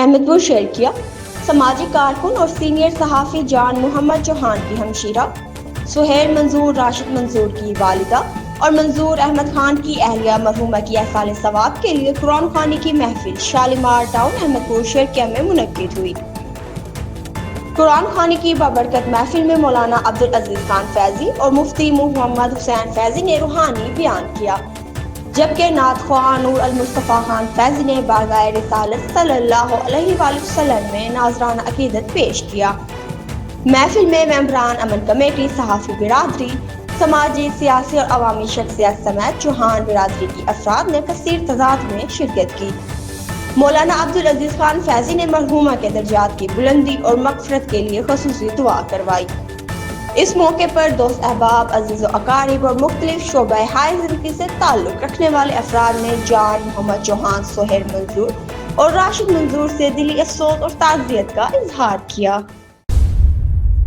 احمد پور شیئر کیا۔ سماجی کارکن اور سینئر صحافی جان محمد چوہان کی ہمشیرہ سہیل منظور راشد منظور کی والدہ اور منظور احمد خان کی اہلیہ مرحومہ کی احصال ثواب کے لیے قرآن خوانی کی محفل شالیمار ٹاؤن احمد پور شیرکیہ میں منعقد ہوئی۔ قرآن خوانی کی بابرکت محفل میں مولانا عبدالعزیز خان فیضی اور مفتی محمد حسین فیضی نے روحانی بیان کیا، جبکہ نعت خواں نور المصطفیٰ خان فیضی نے بارگاہ رسالت صلی اللہ علیہ وآلہ وسلم میں ناظرانہ عقیدت پیش کیا۔ محفل میں ممبران امن کمیٹی، صحافی برادری، سماجی، سیاسی اور عوامی شخصیات سمیت چوہان برادری کی افراد نے کثیر تعداد میں شرکت کی۔ مولانا عبدالعزیز خان فیضی نے مرحومہ کے درجات کی بلندی اور مغفرت کے لیے خصوصی دعا کروائی۔ اس موقع پر دوست احباب، عزیز و اقارب اور مختلف شعبۂ ہائے زندگی سے تعلق رکھنے والے افراد نے جان محمد چوہان، سہیل منظور اور راشد منظور سے دلی افسوس اور تعزیت کا اظہار کیا۔